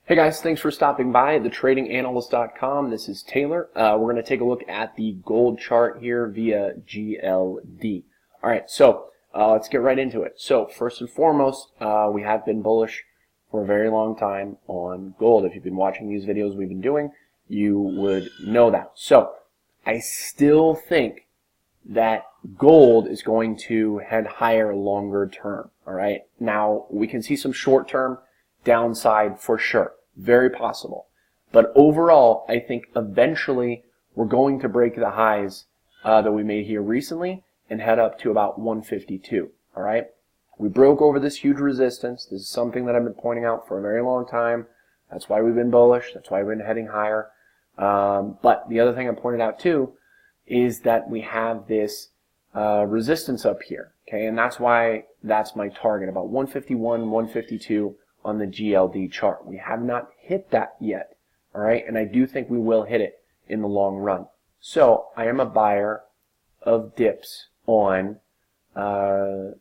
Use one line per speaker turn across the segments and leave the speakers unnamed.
Hey guys, thanks for stopping by thetradinganalyst.com. This is Taylor. We're going to take a look at the gold chart here via GLD. All right, so let's get right into it. So first and foremost, we have been bullish for a very long time on gold. If you've been watching these videos we've been doing, you would know that. So I still think that gold is going to head higher longer term. All right, now we can see some short term downside for sure, very possible, but overall I think eventually we're going to break the highs that we made here recently and head up to about 152. All right, we broke over this huge resistance. This is something that I've been pointing out for a very long time. That's why we've been bullish, that's why we've been heading higher. But the other thing I pointed out too is that we have this resistance up here, okay, and that's why that's my target, about 151, 152 on the GLD chart. We have not hit that yet, all right, and I do think we will hit it in the long run. So I am a buyer of dips on the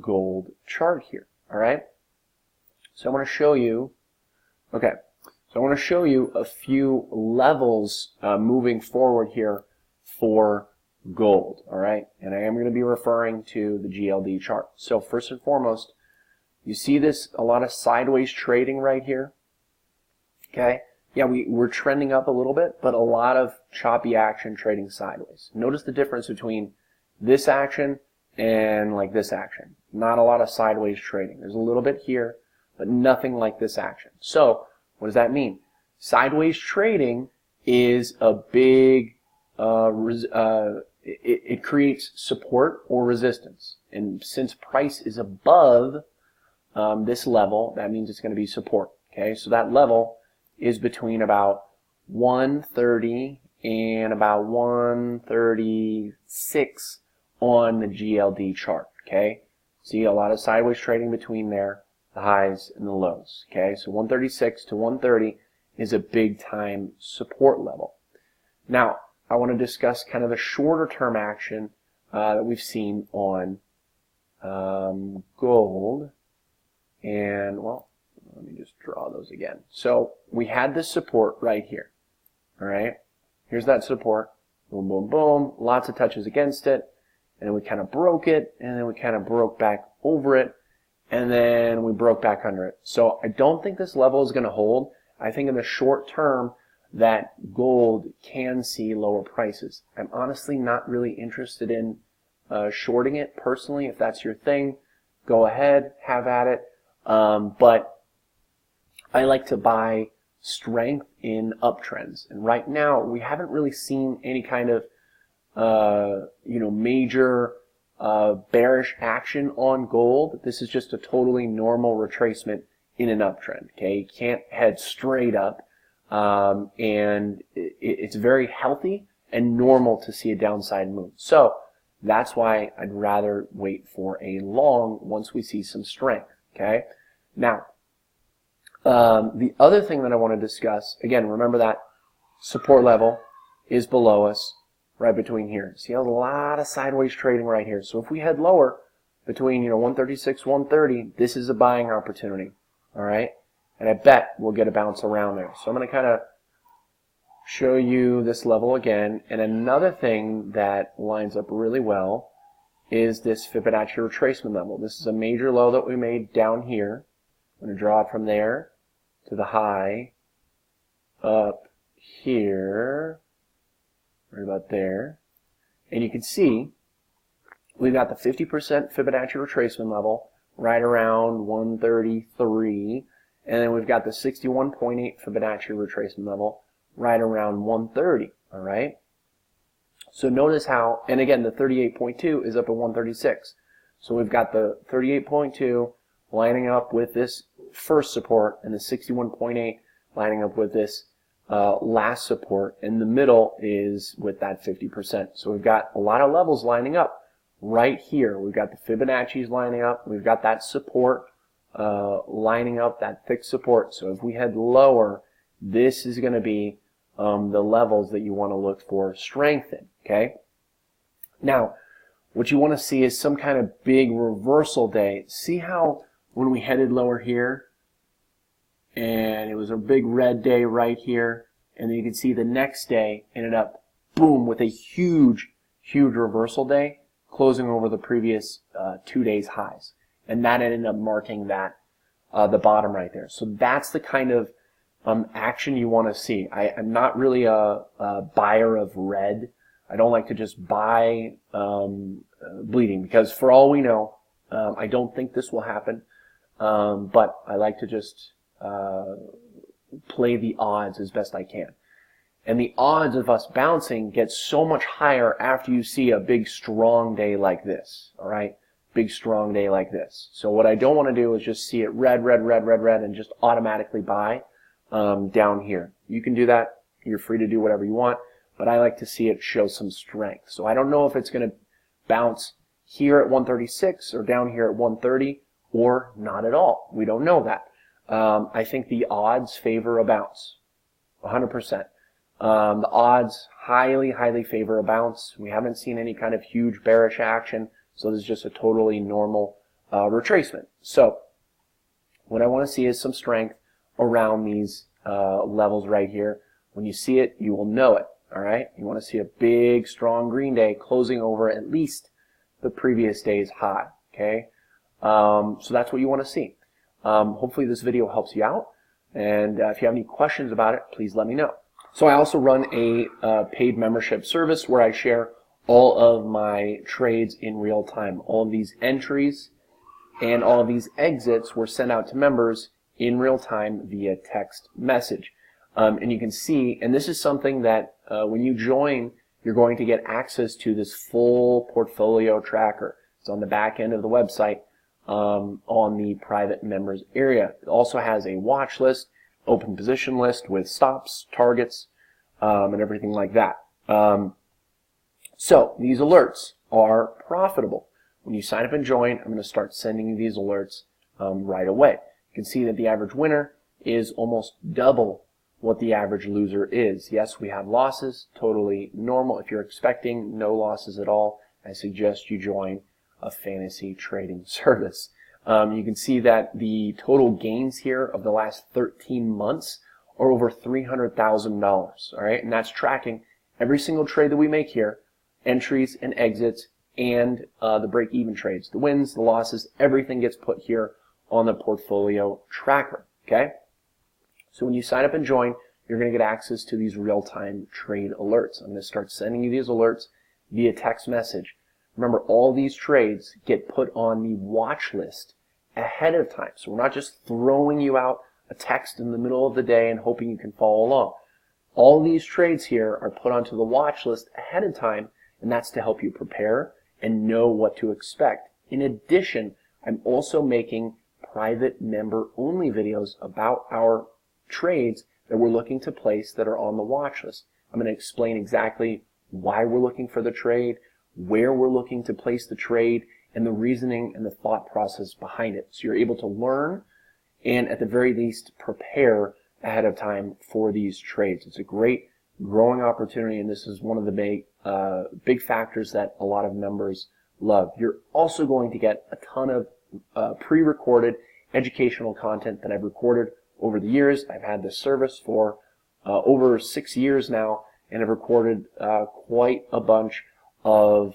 gold chart here, all right. So I want to show you, okay, so I want to show you a few levels moving forward here for gold, all right, and I am going to be referring to the GLD chart. So first and foremost, you see this, a lot of sideways trading right here, okay? Yeah, we're trending up a little bit, but a lot of choppy action trading sideways. Notice the difference between this action and like this action. Not a lot of sideways trading. There's a little bit here, but nothing like this action. So what does that mean? Sideways trading is a big, it creates support or resistance. And since price is above this level, that means it's going to be support. Okay, so that level is between about 130 and about 136 on the GLD chart. Okay, see a lot of sideways trading between there, the highs and the lows. Okay, so 136 to 130 is a big time support level. Now I want to discuss kind of the shorter term action that we've seen on gold. And, well, let me just draw those again. So we had this support right here. All right. Here's that support. Boom, boom, boom. Lots of touches against it. And then we kind of broke it. And then we kind of broke back over it. And then we broke back under it. So I don't think this level is going to hold. I think in the short term that gold can see lower prices. I'm honestly not really interested in shorting it personally. If that's your thing, go ahead, have at it. But I like to buy strength in uptrends, and right now we haven't really seen any kind of major bearish action on gold. This is just a totally normal retracement in an uptrend. Okay, you can't head straight up, and it's very healthy and normal to see a downside move. So that's why I'd rather wait for a long once we see some strength. Okay. Now, the other thing that I want to discuss, again, remember that support level is below us, right between here. See a lot of sideways trading right here. So if we head lower between 136, 130, this is a buying opportunity. All right, and I bet we'll get a bounce around there. So I'm going to kind of show you this level again. And another thing that lines up really well is this Fibonacci retracement level. This is a major low that we made down here. I'm going to draw it from there to the high up here, right about there. And you can see we've got the 50% Fibonacci retracement level right around 133. And then we've got the 61.8 Fibonacci retracement level right around 130. All right. So notice how, and again, the 38.2 is up at 136. So we've got the 38.2 lining up with this first support and the 61.8 lining up with this last support. And the middle is with that 50%. So we've got a lot of levels lining up right here. We've got the Fibonacci's lining up. We've got that support lining up, that thick support. So if we head lower, this is going to be the levels that you want to look for strength in. Okay. Now, what you want to see is some kind of big reversal day. See how when we headed lower here, and it was a big red day right here, and then you can see the next day ended up, boom, with a huge reversal day, closing over the previous 2 days highs, and that ended up marking that the bottom right there. So that's the kind of action you want to see. I'm not really a buyer of red. I don't like to just buy bleeding, because for all we know, I don't think this will happen, but I like to just play the odds as best I can. And the odds of us bouncing get so much higher after you see a big strong day like this, all right? Big strong day like this. So what I don't want to do is just see it red, and just automatically buy down here. You can do that. You're free to do whatever you want, but I like to see it show some strength. So I don't know if it's going to bounce here at 136 or down here at 130 or not at all. We don't know that. I think the odds favor a bounce, 100%. The odds highly favor a bounce. We haven't seen any kind of huge bearish action, so this is just a totally normal retracement. So what I want to see is some strength around these levels right here. When you see it, you will know it. All right, you want to see a big, strong green day closing over at least the previous day's high. Okay, so that's what you want to see. Hopefully this video helps you out, and if you have any questions about it, please let me know. So I also run a paid membership service where I share all of my trades in real time. All of these entries and all of these exits were sent out to members in real time via text message. And you can see, and this is something that when you join, you're going to get access to this full portfolio tracker. It's on the back end of the website on the private members area. It also has a watch list, open position list with stops, targets, and everything like that. So these alerts are profitable. When you sign up and join, I'm going to start sending you these alerts right away. You can see that the average winner is almost double what the average loser is. Yes, we have losses, totally normal. If you're expecting no losses at all, I suggest you join a fantasy trading service. You can see that the total gains here of the last 13 months are over $300,000. All right, and that's tracking every single trade that we make here, entries and exits, and the break-even trades, the wins, the losses, everything gets put here on the portfolio tracker. Okay, so when you sign up and join, you're going to get access to these real-time trade alerts. I'm going to start sending you these alerts via text message. Remember, all these trades get put on the watch list ahead of time. So we're not just throwing you out a text in the middle of the day and hoping you can follow along. All these trades here are put onto the watch list ahead of time, and that's to help you prepare and know what to expect. In addition, I'm also making private member-only videos about our trades that we're looking to place that are on the watch list. I'm going to explain exactly why we're looking for the trade, where we're looking to place the trade, and the reasoning and the thought process behind it. So you're able to learn and at the very least prepare ahead of time for these trades. It's a great growing opportunity, and this is one of the big factors that a lot of members love. You're also going to get a ton of pre-recorded educational content that I've recorded over the years. I've had this service for over 6 years now, and I've recorded quite a bunch of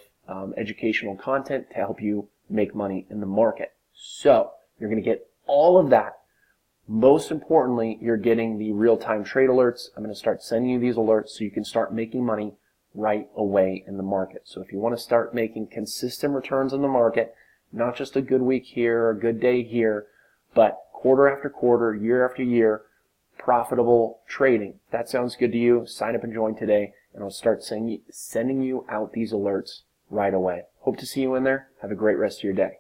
educational content to help you make money in the market. So you're going to get all of that. Most importantly, you're getting the real-time trade alerts. I'm going to start sending you these alerts so you can start making money right away in the market. So if you want to start making consistent returns in the market, not just a good week here, a good day here, but quarter after quarter, year after year, profitable trading. If that sounds good to you, sign up and join today, and I'll start sending you out these alerts right away. Hope to see you in there. Have a great rest of your day.